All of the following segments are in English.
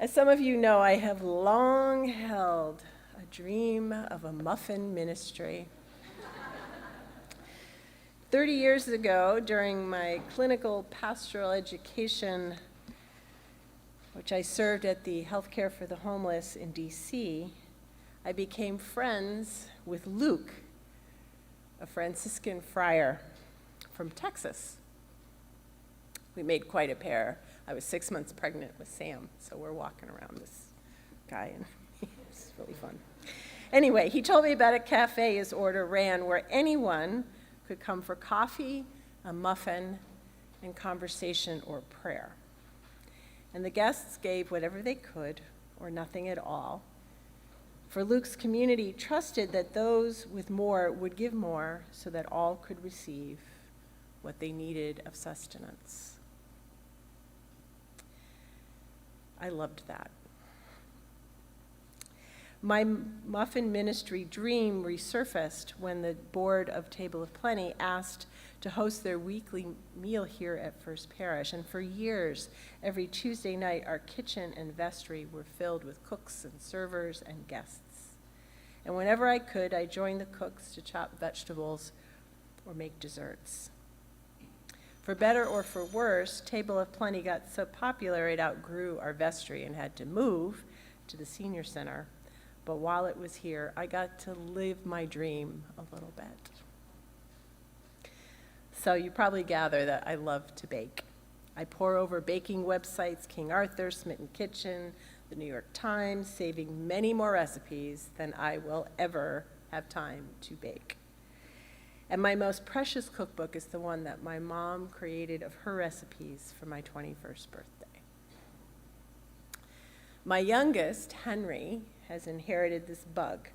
As some of you know, I have long held a dream of a muffin ministry. 30 years ago, during my clinical pastoral education, which I served at the Healthcare for the Homeless in DC, I became friends with Luke, a Franciscan friar from Texas. We made quite a pair. I was 6 months pregnant with Sam, so we're walking around this guy, and it's really fun. Anyway, he told me about a cafe his order ran where anyone could come for coffee, a muffin, and conversation or prayer. And the guests gave whatever they could, or nothing at all. For Luke's community trusted that those with more would give more so that all could receive what they needed of sustenance. I loved that. My muffin ministry dream resurfaced when the board of Table of Plenty asked to host their weekly meal here at First Parish. And for years, every Tuesday night, our kitchen and vestry were filled with cooks and servers and guests. And whenever I could, I joined the cooks to chop vegetables or make desserts. For better or for worse, Table of Plenty got so popular it outgrew our vestry and had to move to the senior center. But while it was here, I got to live my dream a little bit. So you probably gather that I love to bake. I pore over baking websites, King Arthur, Smitten Kitchen, the New York Times, saving many more recipes than I will ever have time to bake. And my most precious cookbook is the one that my mom created of her recipes for my 21st birthday. My youngest, Henry, has inherited this bug.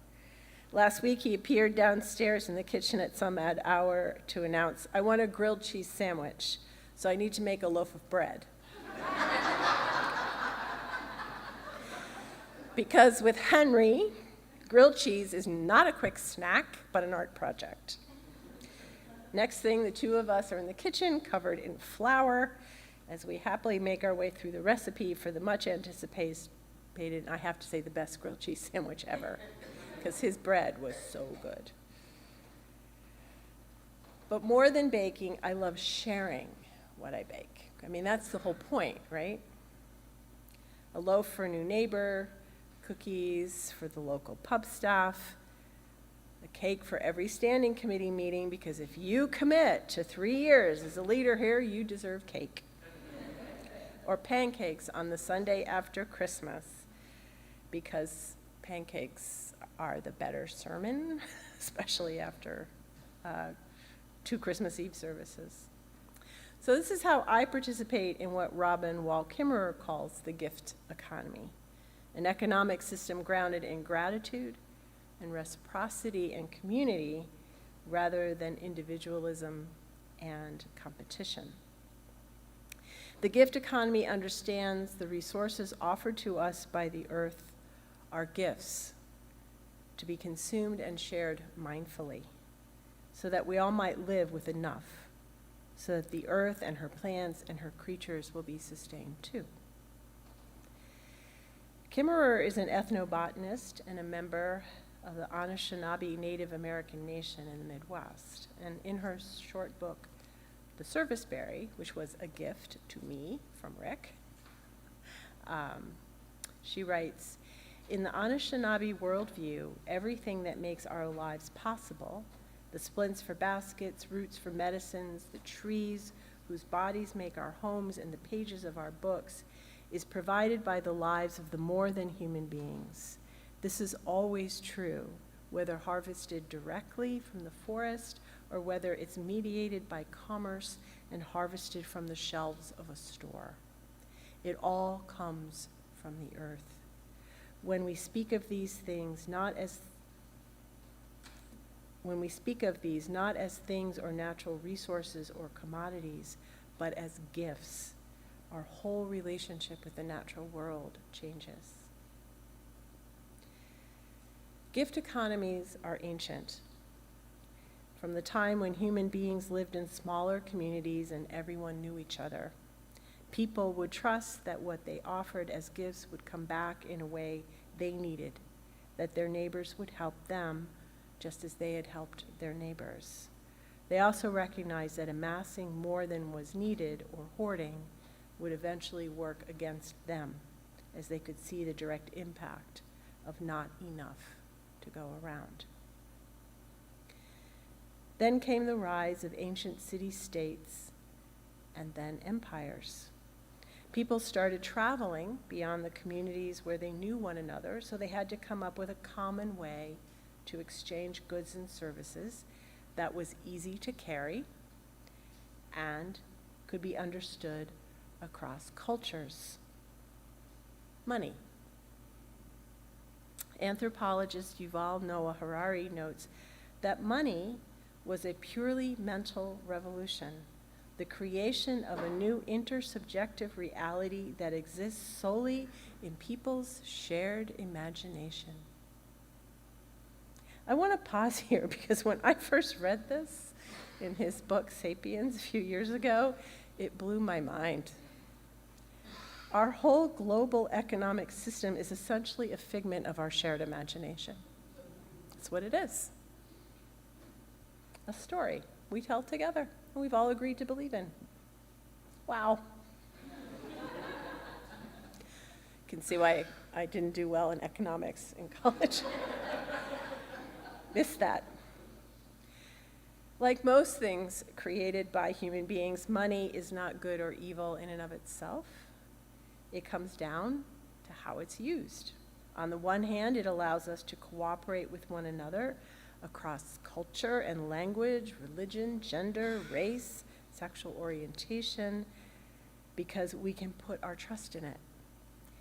Last week, he appeared downstairs in the kitchen at some odd hour to announce, "I want a grilled cheese sandwich, so I need to make a loaf of bread." Because with Henry, grilled cheese is not a quick snack, but an art project. Next thing, the two of us are in the kitchen, covered in flour, as we happily make our way through the recipe for the much anticipated, I have to say, the best grilled cheese sandwich ever, because his bread was so good. But more than baking, I love sharing what I bake. I mean, that's the whole point, right? A loaf for a new neighbor, cookies for the local pub staff, a cake for every standing committee meeting, because if you commit to 3 years as a leader here, you deserve cake. Or pancakes on the Sunday after Christmas, because pancakes are the better sermon, especially after 2 Christmas Eve services. So this is how I participate in what Robin Wall Kimmerer calls the gift economy, an economic system grounded in gratitude and reciprocity and community rather than individualism and competition. The gift economy understands the resources offered to us by the earth are gifts to be consumed and shared mindfully so that we all might live with enough, so that the earth and her plants and her creatures will be sustained too. Kimmerer is an ethnobotanist and a member of the Anishinaabe Native American Nation in the Midwest. And in her short book, The Serviceberry, which was a gift to me from Rick, she writes, "In the Anishinaabe worldview, everything that makes our lives possible, the splints for baskets, roots for medicines, the trees whose bodies make our homes, and the pages of our books, is provided by the lives of the more than human beings. This is always true, whether harvested directly from the forest or whether it's mediated by commerce and harvested from the shelves of a store. It all comes from the earth. When we speak of these things not as things or natural resources or commodities, but as gifts, our whole relationship with the natural world changes." Gift economies are ancient. From the time when human beings lived in smaller communities and everyone knew each other, People would trust that what they offered as gifts would come back in a way they needed, that their neighbors would help them just as they had helped their neighbors. They also recognized that amassing more than was needed or hoarding would eventually work against them, as they could see the direct impact of not enough to go around. Then came the rise of ancient city-states and then empires. People started traveling beyond the communities where they knew one another, so they had to come up with a common way to exchange goods and services that was easy to carry and could be understood across cultures. Money. Anthropologist Yuval Noah Harari notes that money was a purely mental revolution, the creation of a new intersubjective reality that exists solely in people's shared imagination. I want to pause here because when I first read this in his book, Sapiens, a few years ago, it blew my mind. Our whole global economic system is essentially a figment of our shared imagination. That's what it is. A story we tell together, and we've all agreed to believe in. Wow. You can see why I didn't do well in economics in college. Missed that. Like most things created by human beings, money is not good or evil in and of itself. It comes down to how it's used. On the one hand, it allows us to cooperate with one another across culture and language, religion, gender, race, sexual orientation, because we can put our trust in it.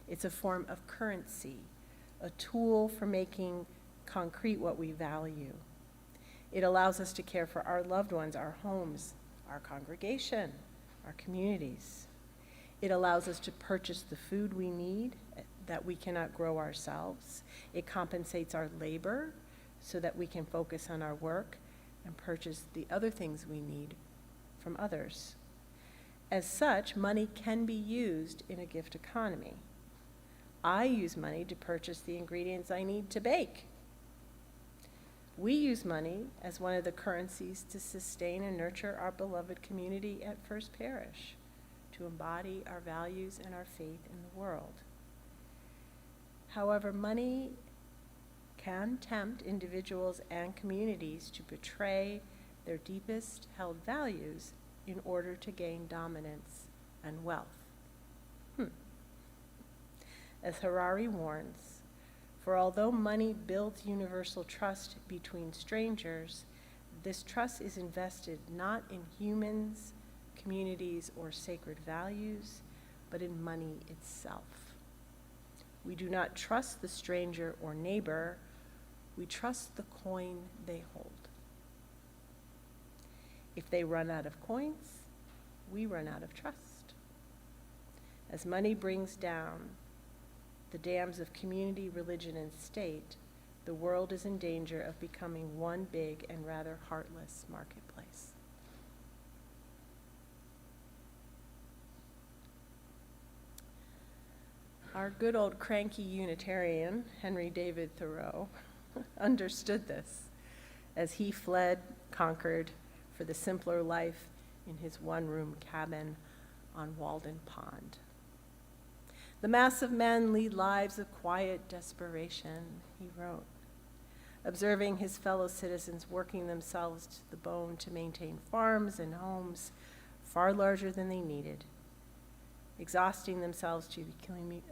It's a form of currency, a tool for making concrete what we value. It allows us to care for our loved ones, our homes, our congregation, our communities. It allows us to purchase the food we need that we cannot grow ourselves. It compensates our labor so that we can focus on our work and purchase the other things we need from others. As such, money can be used in a gift economy. I use money to purchase the ingredients I need to bake. We use money as one of the currencies to sustain and nurture our beloved community at First Parish, to embody our values and our faith in the world. However, money can tempt individuals and communities to betray their deepest held values in order to gain dominance and wealth. As Harari warns, for although money builds universal trust between strangers, this trust is invested not in humans, communities, or sacred values, but in money itself. We do not trust the stranger or neighbor, we trust the coin they hold. If they run out of coins, we run out of trust. As money brings down the dams of community, religion, and state, the world is in danger of becoming one big and rather heartless marketplace. Our good old cranky Unitarian, Henry David Thoreau, understood this as he fled, conquered for the simpler life in his one-room cabin on Walden Pond. The mass of men lead lives of quiet desperation, he wrote, observing his fellow citizens working themselves to the bone to maintain farms and homes far larger than they needed, exhausting themselves to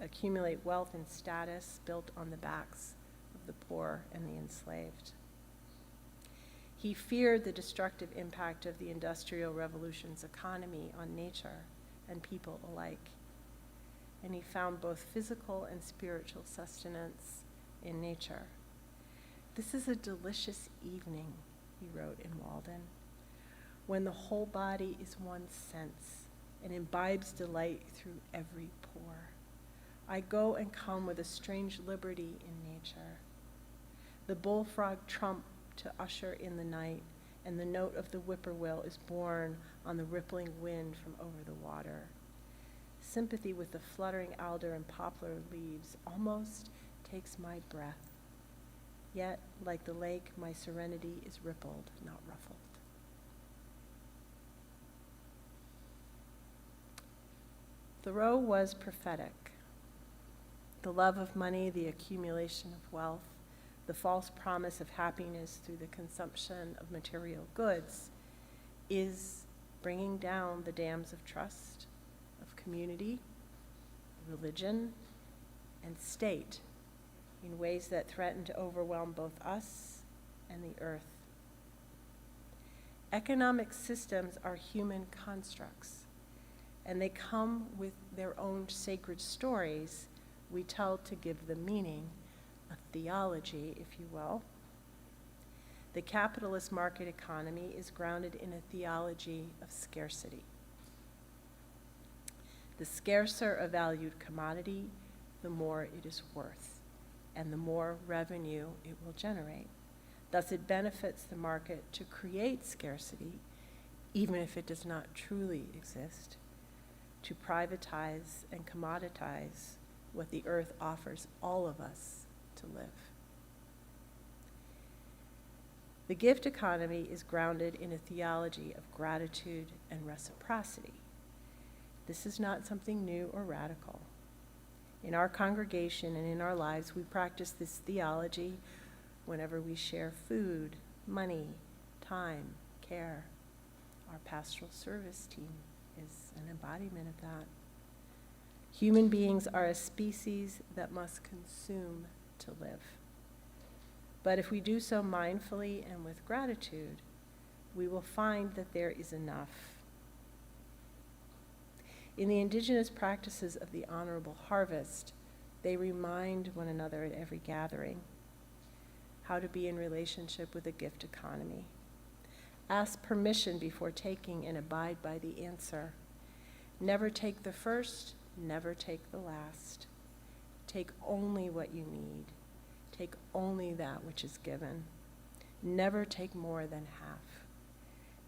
accumulate wealth and status built on the backs of the poor and the enslaved. He feared the destructive impact of the Industrial Revolution's economy on nature and people alike, and he found both physical and spiritual sustenance in nature. This is a delicious evening, he wrote in Walden, when the whole body is one sense and imbibes delight through every pore. I go and come with a strange liberty in nature. The bullfrog trump to usher in the night, and the note of the whippoorwill is borne on the rippling wind from over the water. sympathy with the fluttering alder and poplar leaves almost takes my breath. Yet, like the lake, my serenity is rippled, not ruffled. Thoreau was prophetic. The love of money, the accumulation of wealth, the false promise of happiness through the consumption of material goods is bringing down the dams of trust, of community, religion, and state in ways that threaten to overwhelm both us and the earth. Economic systems are human constructs, and they come with their own sacred stories we tell to give them meaning, a theology, if you will. The capitalist market economy is grounded in a theology of scarcity. The scarcer a valued commodity, the more it is worth, and the more revenue it will generate. Thus, it benefits the market to create scarcity, even if it does not truly exist, to privatize and commoditize what the earth offers all of us to live. The gift economy is grounded in a theology of gratitude and reciprocity. This is not something new or radical. In our congregation and in our lives, we practice this theology whenever we share food, money, time, care. Our pastoral service team is an embodiment of that. Human beings are a species that must consume to live. But if we do so mindfully and with gratitude, we will find that there is enough. In the indigenous practices of the honorable harvest, they remind one another at every gathering how to be in relationship with a gift economy. Ask permission before taking and abide by the answer. Never take the first, never take the last. Take only what you need. Take only that which is given. Never take more than half.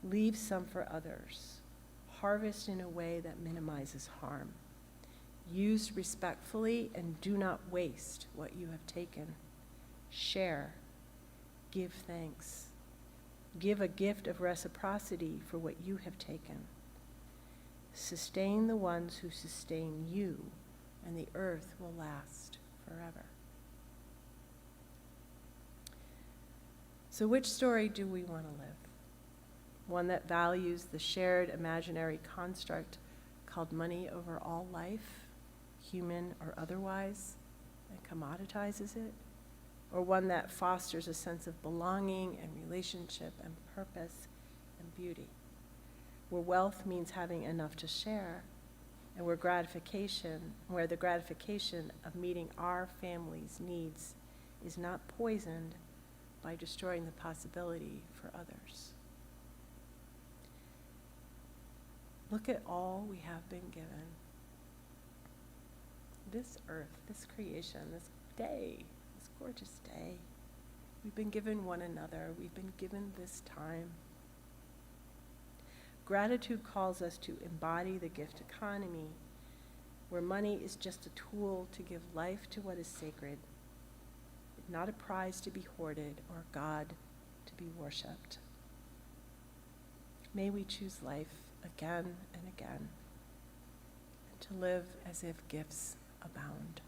Leave some for others. Harvest in a way that minimizes harm. Use respectfully and do not waste what you have taken. Share. Give thanks. Give a gift of reciprocity for what you have taken. Sustain the ones who sustain you, and the earth will last forever. So which story do we want to live? One that values the shared imaginary construct called money over all life, human or otherwise, and commoditizes it? Or one that fosters a sense of belonging and relationship and purpose and beauty, where wealth means having enough to share, and where the gratification of meeting our family's needs is not poisoned by destroying the possibility for others. Look at all we have been given. This earth, this creation, this day, this gorgeous day. We've been given one another. We've been given this time. Gratitude calls us to embody the gift economy, where money is just a tool to give life to what is sacred, not a prize to be hoarded or God to be worshipped. May we choose life again and again, and to live as if gifts abound.